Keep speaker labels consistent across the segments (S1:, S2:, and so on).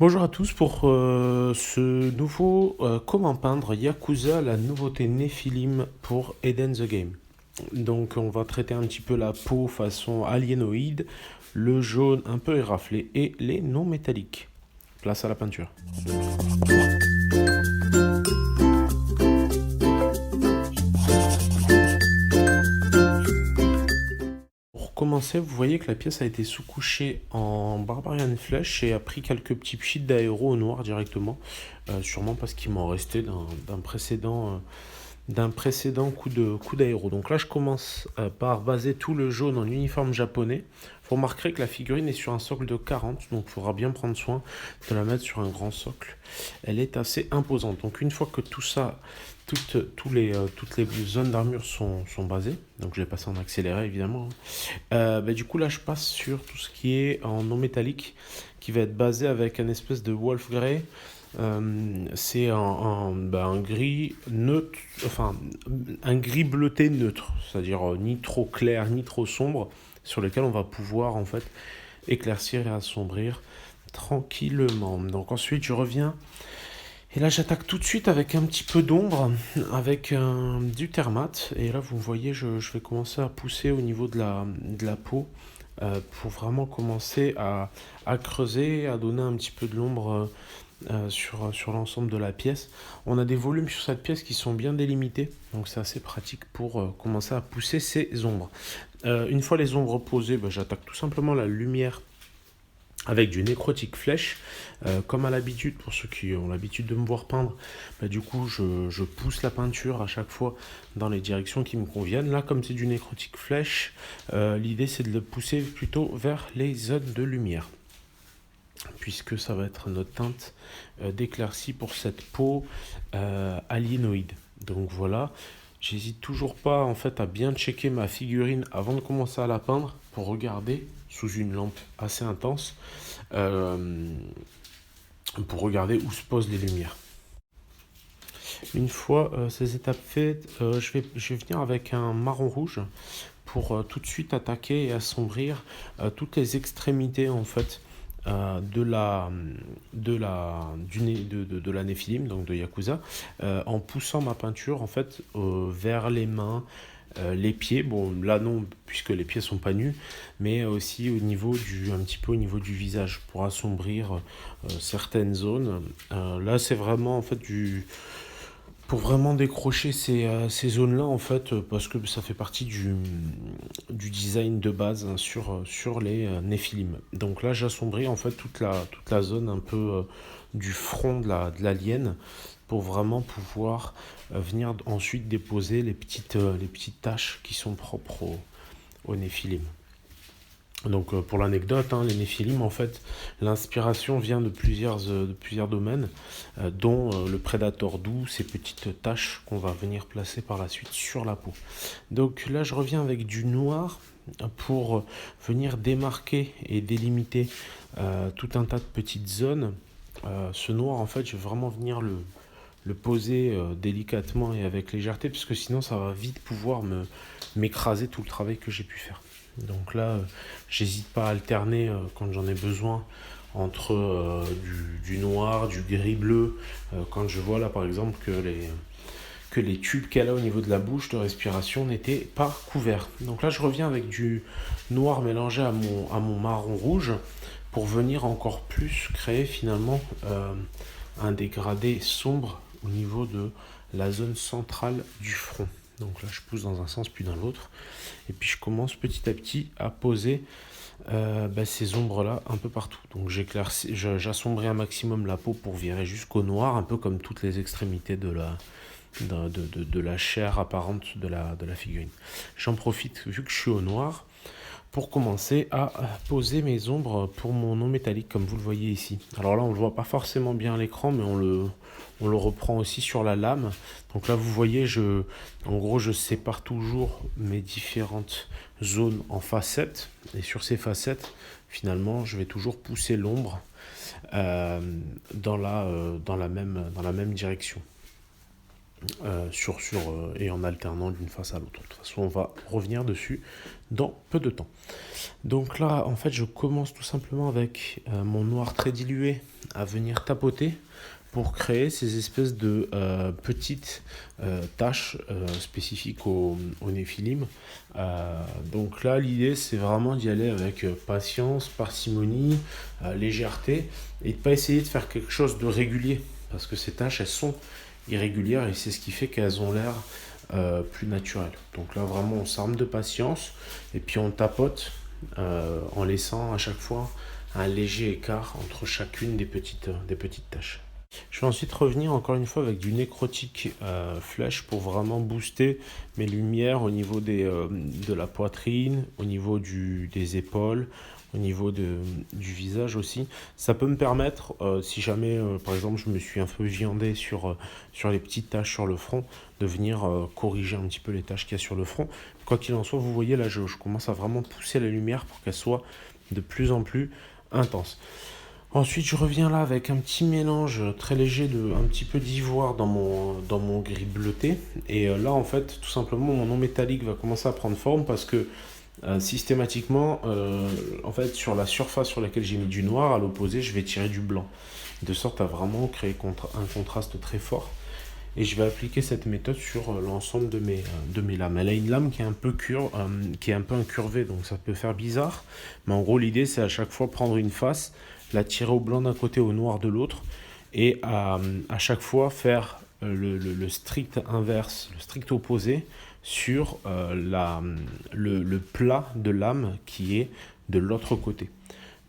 S1: Bonjour à tous pour ce nouveau comment peindre Yakuza, la nouveauté Nephilim pour Eden the Game. Donc on va traiter un petit peu la peau façon aliénoïde, le jaune un peu éraflé et les non métalliques. Place à la peinture. Pour commencer, vous voyez que la pièce a été sous-couchée en Barbarian Flesh et a pris quelques petits pchits d'aéro au noir directement, sûrement parce qu'il m'en restait d'un précédent coup d'aéro. Donc là, je commence par baser tout le jaune en uniforme japonais. Vous remarquerez que la figurine est sur un socle de 40, donc il faudra bien prendre soin de la mettre sur un grand socle. Elle est assez imposante. Donc une fois que tout ça, toutes les zones d'armure sont basées, donc je vais passer en accéléré évidemment. Du coup là, je passe sur tout ce qui est en non métallique, qui va être basé avec un espèce de wolf grey. C'est un gris neutre, enfin un gris bleuté neutre, c'est-à-dire ni trop clair ni trop sombre, sur lequel on va pouvoir en fait éclaircir et assombrir tranquillement. Donc ensuite je reviens et là j'attaque tout de suite avec un petit peu d'ombre, avec du thermate, et là vous voyez je vais commencer à pousser au niveau de la peau pour vraiment commencer à creuser, à donner un petit peu de l'ombre sur l'ensemble de la pièce. On a des volumes sur cette pièce qui sont bien délimités, donc c'est assez pratique pour commencer à pousser ces ombres. Une fois les ombres posées, j'attaque tout simplement la lumière avec du nécrotique flèche, comme à l'habitude. Pour ceux qui ont l'habitude de me voir peindre, du coup je pousse la peinture à chaque fois dans les directions qui me conviennent. Là, comme c'est du nécrotique flèche, l'idée c'est de le pousser plutôt vers les zones de lumière, puisque ça va être notre teinte d'éclaircie pour cette peau aliénoïde. Donc voilà, j'hésite toujours pas en fait à bien checker ma figurine avant de commencer à la peindre pour regarder sous une lampe assez intense, euh, pour regarder où se posent les lumières. Une fois ces étapes faites, je vais venir avec un marron rouge pour tout de suite attaquer et assombrir toutes les extrémités en fait de la Nephilim, donc de Yakuza, en poussant ma peinture en fait vers les mains, les pieds. Bon là non, puisque les pieds sont pas nus, mais aussi un petit peu au niveau du visage pour assombrir certaines zones. Là c'est vraiment en fait pour vraiment décrocher ces zones-là, en fait, parce que ça fait partie du design de base, hein, sur les Néphilim. Donc là, j'assombris en fait toute la zone un peu du front de l'alien pour vraiment pouvoir venir ensuite déposer les petites taches qui sont propres aux Néphilim. Donc pour l'anecdote, hein, les Néphilim, en fait, l'inspiration vient de plusieurs domaines, dont le Predator doux, ces petites taches qu'on va venir placer par la suite sur la peau. Donc là, je reviens avec du noir pour venir démarquer et délimiter tout un tas de petites zones. Ce noir, en fait, je vais vraiment venir le poser délicatement et avec légèreté, parce que sinon, ça va vite pouvoir m'écraser tout le travail que j'ai pu faire. Donc là, j'hésite pas à alterner quand j'en ai besoin entre du noir, du gris-bleu. Quand je vois là par exemple que les tubes qu'elle a au niveau de la bouche de respiration n'étaient pas couverts. Donc là, je reviens avec du noir mélangé à mon marron rouge pour venir encore plus créer finalement un dégradé sombre au niveau de la zone centrale du front. Donc là, je pousse dans un sens puis dans l'autre. Et puis je commence petit à petit à poser ces ombres-là un peu partout. Donc j'assombris un maximum la peau pour virer jusqu'au noir, un peu comme toutes les extrémités de la chair apparente de la figurine. J'en profite, vu que je suis au noir, pour commencer à poser mes ombres pour mon non métallique, comme vous le voyez ici. Alors là, on ne le voit pas forcément bien à l'écran, mais on le reprend aussi sur la lame. Donc là, vous voyez, en gros, je sépare toujours mes différentes zones en facettes. Et sur ces facettes, finalement, je vais toujours pousser l'ombre dans la même direction. Et en alternant d'une face à l'autre. De toute façon, on va revenir dessus dans peu de temps. Donc là, en fait, je commence tout simplement avec mon noir très dilué à venir tapoter pour créer ces espèces de petites taches spécifiques au néphilim. Donc là, l'idée, c'est vraiment d'y aller avec patience, parcimonie, légèreté, et de ne pas essayer de faire quelque chose de régulier, parce que ces taches, elles sont irrégulières, et c'est ce qui fait qu'elles ont l'air plus naturelles. Donc là, vraiment, on s'arme de patience, et puis on tapote en laissant à chaque fois un léger écart entre chacune des petites taches. Je vais ensuite revenir encore une fois avec du nécrotique flèche pour vraiment booster mes lumières au niveau de la poitrine, au niveau des épaules, au niveau du visage aussi. Ça peut me permettre, si jamais par exemple je me suis un peu viandé sur les petites taches sur le front, de venir corriger un petit peu les taches qu'il y a sur le front. Quoi qu'il en soit, vous voyez là, je commence à vraiment pousser la lumière pour qu'elle soit de plus en plus intense. Ensuite, je reviens là avec un petit mélange très léger de un petit peu d'ivoire dans mon gris bleuté. Et là, en fait, tout simplement, mon non métallique va commencer à prendre forme parce que systématiquement, en fait, sur la surface sur laquelle j'ai mis du noir, à l'opposé, je vais tirer du blanc. De sorte à vraiment créer un contraste très fort. Et je vais appliquer cette méthode sur l'ensemble de mes lames. Elle a une lame qui est un peu incurvée, donc ça peut faire bizarre. Mais en gros, l'idée, c'est à chaque fois prendre une face, la tirer au blanc d'un côté, au noir de l'autre, et à chaque fois faire le strict inverse, le strict opposé sur le plat de lame qui est de l'autre côté.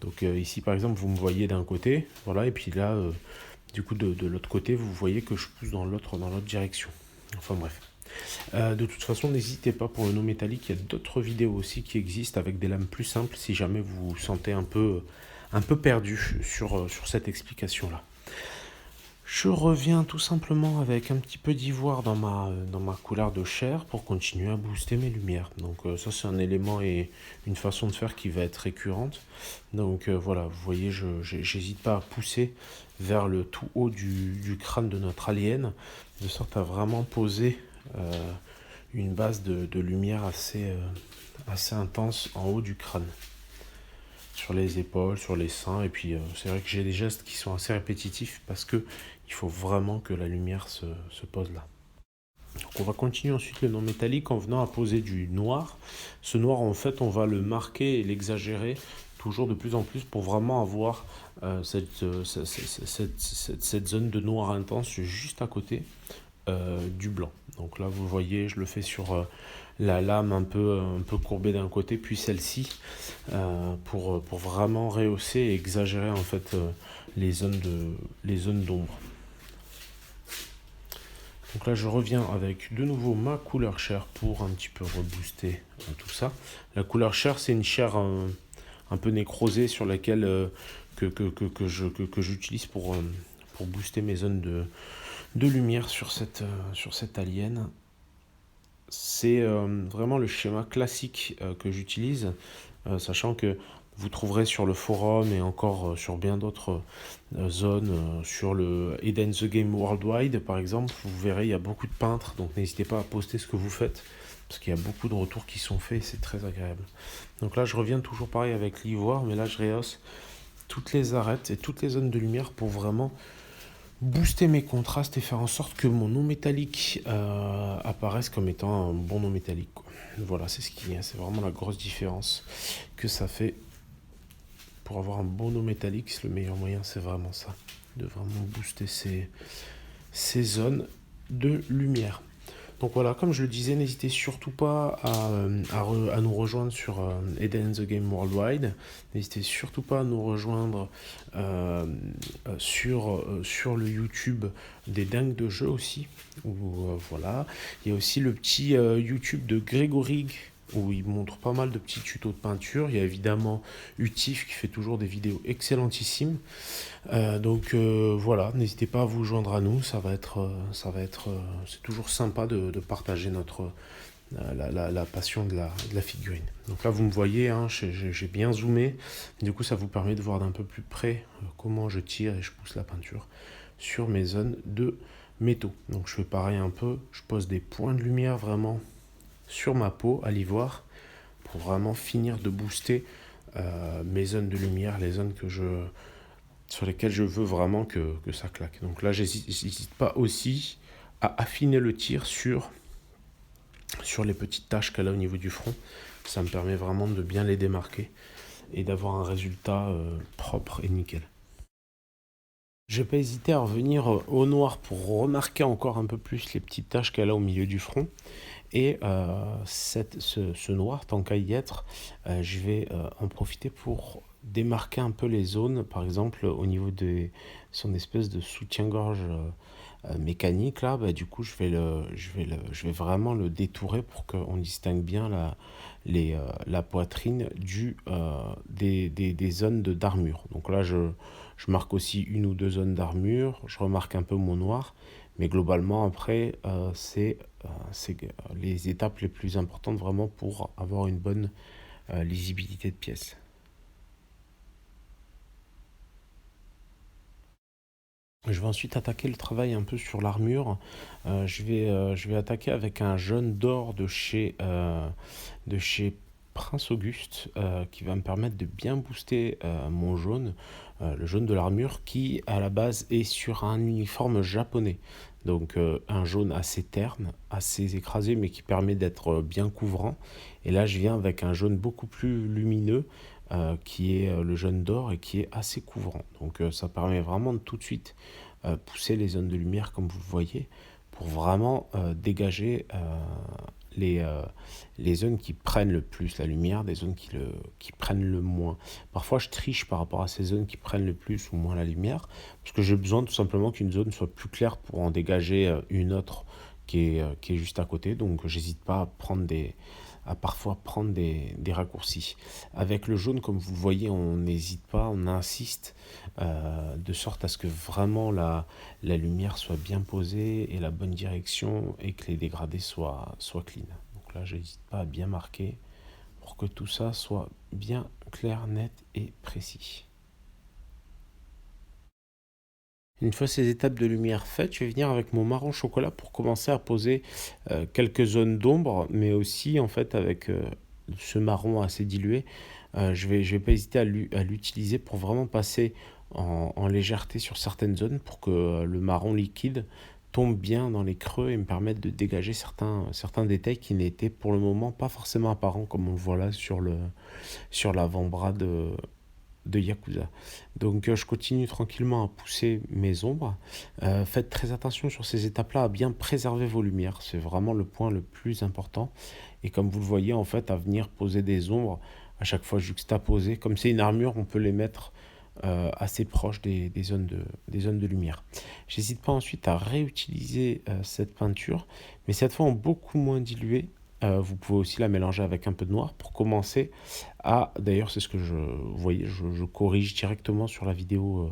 S1: Donc ici, par exemple, vous me voyez d'un côté, voilà, et puis là... du coup, de l'autre côté, vous voyez que je pousse dans l'autre direction. Enfin bref. De toute façon, n'hésitez pas pour le non métallique. Il y a d'autres vidéos aussi qui existent avec des lames plus simples si jamais vous vous sentez un peu perdu sur cette explication-là. Je reviens tout simplement avec un petit peu d'ivoire dans ma couleur de chair pour continuer à booster mes lumières. Donc ça c'est un élément et une façon de faire qui va être récurrente. Donc voilà, vous voyez, j'hésite pas à pousser vers le tout haut du crâne de notre alien, de sorte à vraiment poser une base de lumière assez intense en haut du crâne. Sur les épaules, sur les seins, et puis c'est vrai que j'ai des gestes qui sont assez répétitifs parce que il faut vraiment que la lumière se pose là. Donc on va continuer ensuite le non métallique en venant à poser du noir. Ce noir, en fait, on va le marquer et l'exagérer toujours de plus en plus pour vraiment avoir cette zone de noir intense juste à côté du blanc. Donc là, vous voyez, je le fais sur la lame un peu courbée d'un côté, puis celle-ci, pour vraiment rehausser et exagérer en fait les zones d'ombre. Donc là, je reviens avec de nouveau ma couleur chair pour un petit peu rebooster tout ça. La couleur chair, c'est une chair un peu nécrosée sur laquelle que j'utilise pour booster mes zones de lumière sur cette alien. C'est vraiment le schéma classique que j'utilise, sachant que vous trouverez sur le forum et encore sur bien d'autres zones, sur le Eden the Game Worldwide par exemple, vous verrez il y a beaucoup de peintres, donc n'hésitez pas à poster ce que vous faites, parce qu'il y a beaucoup de retours qui sont faits et c'est très agréable. Donc là je reviens toujours pareil avec l'ivoire, mais là je rehausse toutes les arêtes et toutes les zones de lumière pour vraiment booster mes contrastes et faire en sorte que mon non métallique apparaisse comme étant un bon non métallique, quoi. Voilà, c'est c'est vraiment la grosse différence que ça fait. Pour avoir un bon non métallique, le meilleur moyen, c'est vraiment ça, de vraiment booster ces zones de lumière. Donc voilà, comme je le disais, n'hésitez surtout pas à nous rejoindre sur Eden the Game Worldwide. N'hésitez surtout pas à nous rejoindre sur le YouTube des dingues de jeux aussi. Voilà. Il y a aussi le petit YouTube de Grégory où il montre pas mal de petits tutos de peinture. Il y a évidemment Utif qui fait toujours des vidéos excellentissimes. Donc voilà, n'hésitez pas à vous joindre à nous, c'est toujours sympa de partager la passion de la figurine. Donc là vous me voyez, hein, j'ai bien zoomé, du coup ça vous permet de voir d'un peu plus près comment je tire et je pousse la peinture sur mes zones de métaux. Donc je fais pareil un peu, je pose des points de lumière vraiment sur ma peau à l'ivoire pour vraiment finir de booster mes zones de lumière, les zones que je sur lesquels je veux vraiment que ça claque. Donc là, j'hésite pas aussi à affiner le tir sur les petites taches qu'elle a au niveau du front. Ça me permet vraiment de bien les démarquer et d'avoir un résultat propre et nickel. Je vais pas hésiter à revenir au noir pour remarquer encore un peu plus les petites taches qu'elle a au milieu du front. Et ce noir, tant qu'à y être, je vais en profiter pour démarquer un peu les zones, par exemple au niveau de son espèce de soutien-gorge mécanique là, bah, du coup je vais vraiment le détourer pour qu'on distingue bien la poitrine des zones d'armure. Donc là je marque aussi une ou deux zones d'armure, je remarque un peu mon noir, mais globalement après c'est les étapes les plus importantes vraiment pour avoir une bonne lisibilité de pièce. Je vais ensuite attaquer le travail un peu sur l'armure. Je vais attaquer avec un jaune d'or de chez Prince Auguste qui va me permettre de bien booster mon jaune, le jaune de l'armure qui à la base est sur un uniforme japonais. Donc un jaune assez terne, assez écrasé mais qui permet d'être bien couvrant. Et là je viens avec un jaune beaucoup plus lumineux qui est le jaune d'or et qui est assez couvrant. Donc ça permet vraiment de tout de suite pousser les zones de lumière comme vous le voyez pour vraiment dégager les, euh, les zones qui prennent le plus la lumière des zones qui prennent le moins. Parfois je triche par rapport à ces zones qui prennent le plus ou moins la lumière parce que j'ai besoin tout simplement qu'une zone soit plus claire pour en dégager une autre qui est juste à côté. Donc j'hésite pas à parfois prendre des raccourcis. Avec le jaune, comme vous voyez, on n'hésite pas, on insiste de sorte à ce que vraiment la lumière soit bien posée et la bonne direction et que les dégradés soient clean. Donc là, je n'hésite pas à bien marquer pour que tout ça soit bien clair, net et précis. Une fois ces étapes de lumière faites, je vais venir avec mon marron chocolat pour commencer à poser quelques zones d'ombre, mais aussi en fait avec ce marron assez dilué, je vais pas hésiter à l'utiliser pour vraiment passer en légèreté sur certaines zones pour que le marron liquide tombe bien dans les creux et me permette de dégager certains détails qui n'étaient pour le moment pas forcément apparents comme on le voit là sur l'avant-bras de Yakuza. Donc je continue tranquillement à pousser mes ombres. Faites très attention sur ces étapes-là à bien préserver vos lumières. C'est vraiment le point le plus important. Et comme vous le voyez, en fait, à venir poser des ombres à chaque fois juxtaposées. Comme c'est une armure, on peut les mettre assez proches des zones de lumière. J'hésite pas ensuite à réutiliser cette peinture, mais cette fois en beaucoup moins diluée. Vous pouvez aussi la mélanger avec un peu de noir pour commencer d'ailleurs c'est ce que vous voyez, je corrige directement sur la vidéo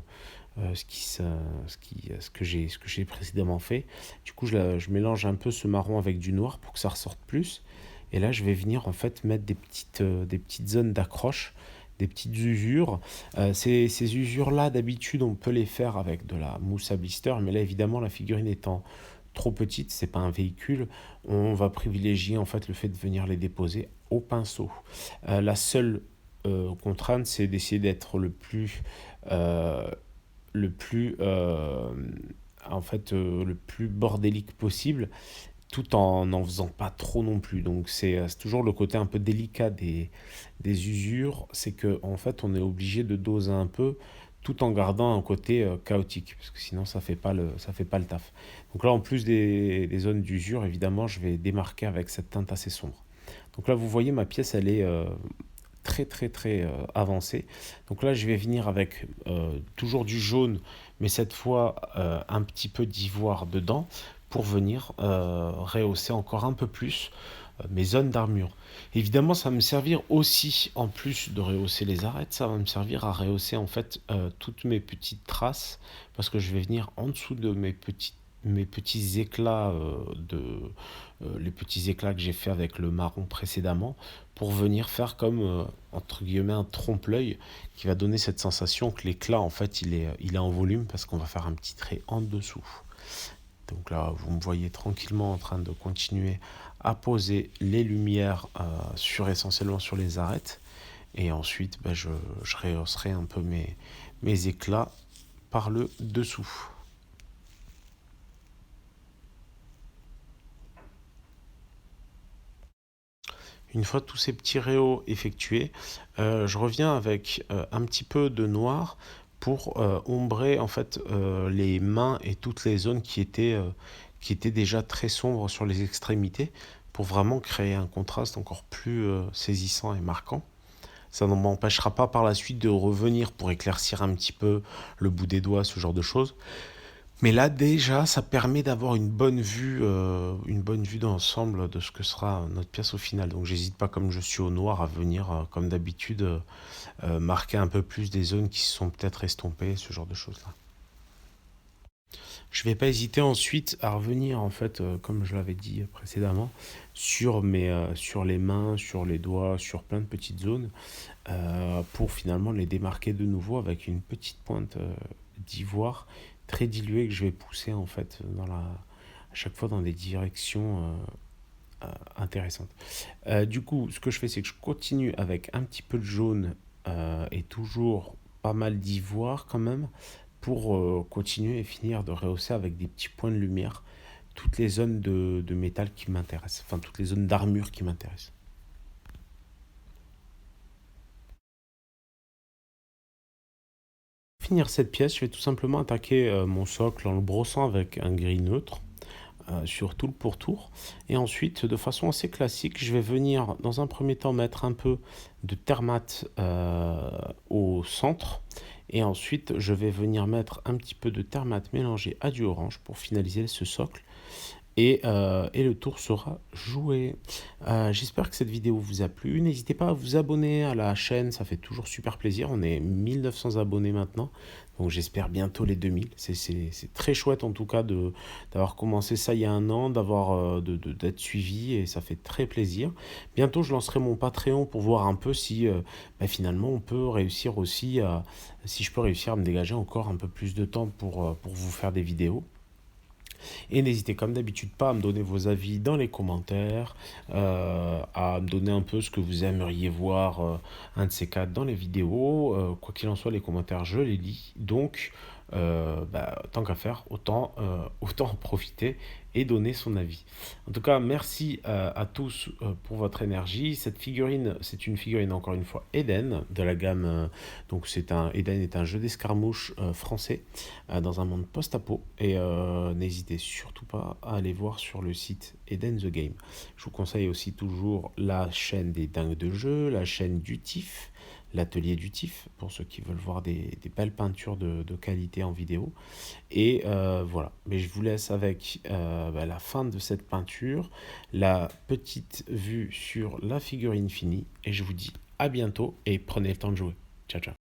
S1: ce que j'ai précédemment fait. Du coup je mélange un peu ce marron avec du noir pour que ça ressorte plus. Et là je vais venir en fait mettre des petites zones d'accroche, des petites usures. Ces usures-là, d'habitude, on peut les faire avec de la mousse à blister, mais là, évidemment, la figurine étant trop petite, c'est pas un véhicule, on va privilégier en fait le fait de venir les déposer au pinceau. La seule contrainte, c'est d'essayer d'être euh, le plus, le plus bordélique possible, tout en n'en faisant pas trop non plus. Donc c'est toujours le côté un peu délicat des usures, c'est que en fait on est obligé de doser un peu tout en gardant un côté chaotique, parce que sinon ça fait pas le taf. Donc là en plus des zones d'usure, évidemment je vais démarquer avec cette teinte assez sombre. Donc là vous voyez ma pièce elle est très avancée. Donc là je vais venir avec toujours du jaune, mais cette fois un petit peu d'ivoire dedans pour venir rehausser encore un peu plus mes zones d'armure. Évidemment, ça va me servir aussi, en plus de rehausser les arêtes, ça va me servir à rehausser en fait toutes mes petites traces, parce que je vais venir en dessous de mes petits éclats les petits éclats que j'ai fait avec le marron précédemment pour venir faire comme entre guillemets un trompe-l'œil qui va donner cette sensation que l'éclat en fait il est en volume parce qu'on va faire un petit trait en dessous. Donc là, vous me voyez tranquillement en train de continuer à poser les lumières essentiellement sur les arêtes. Et ensuite, je rehausserai un peu mes éclats par le dessous. Une fois tous ces petits réaux effectués, je reviens avec un petit peu de noir pour ombrer en fait les mains et toutes les zones qui étaient déjà très sombres sur les extrémités pour vraiment créer un contraste encore plus saisissant et marquant. Ça ne m'empêchera pas par la suite de revenir pour éclaircir un petit peu le bout des doigts, ce genre de choses. Mais là, déjà, ça permet d'avoir une bonne vue d'ensemble de ce que sera notre pièce au final. Donc, j'hésite pas, comme je suis au noir, à venir, comme d'habitude, marquer un peu plus des zones qui se sont peut-être estompées, ce genre de choses-là. Je vais pas hésiter ensuite à revenir, en fait, comme je l'avais dit précédemment, sur les mains, sur les doigts, sur plein de petites zones, pour finalement les démarquer de nouveau avec une petite pointe d'ivoire très diluée que je vais pousser en fait à chaque fois dans des directions intéressantes. Du coup, ce que je fais, c'est que je continue avec un petit peu de jaune et toujours pas mal d'ivoire quand même pour continuer et finir de rehausser avec des petits points de lumière toutes les zones de métal qui m'intéressent, enfin toutes les zones d'armure qui m'intéressent. Pour finir cette pièce, je vais tout simplement attaquer mon socle en le brossant avec un gris neutre sur tout le pourtour. Et ensuite, de façon assez classique, je vais venir dans un premier temps mettre un peu de termate au centre. Et ensuite, je vais venir mettre un petit peu de termate mélangé à du orange pour finaliser ce socle. Et le tour sera joué. J'espère que cette vidéo vous a plu. N'hésitez pas à vous abonner à la chaîne, ça fait toujours super plaisir. On est 1900 abonnés maintenant, donc j'espère bientôt les 2000. C'est très chouette en tout cas d'avoir commencé ça il y a un an, d'être suivi et ça fait très plaisir. Bientôt je lancerai mon Patreon pour voir un peu si finalement on peut réussir aussi si je peux réussir à me dégager encore un peu plus de temps pour vous faire des vidéos. Et n'hésitez comme d'habitude pas à me donner vos avis dans les commentaires, à me donner un peu ce que vous aimeriez voir un de ces quatre dans les vidéos. Quoi qu'il en soit, les commentaires, je les lis. Donc, tant qu'à faire, autant en profiter et donner son avis. En tout cas, merci à tous pour votre énergie. Cette figurine, c'est une figurine encore une fois Eden de la gamme. Donc Eden est un jeu d'escarmouche français dans un monde post-apo. Et n'hésitez surtout pas à aller voir sur le site Eden the Game. Je vous conseille aussi toujours la chaîne des dingues de jeu, la chaîne du TIFF, l'atelier du TIFF, pour ceux qui veulent voir des belles peintures de qualité en vidéo. Et voilà, mais je vous laisse avec la fin de cette peinture, la petite vue sur la figurine finie, et je vous dis à bientôt et prenez le temps de jouer. Ciao, ciao.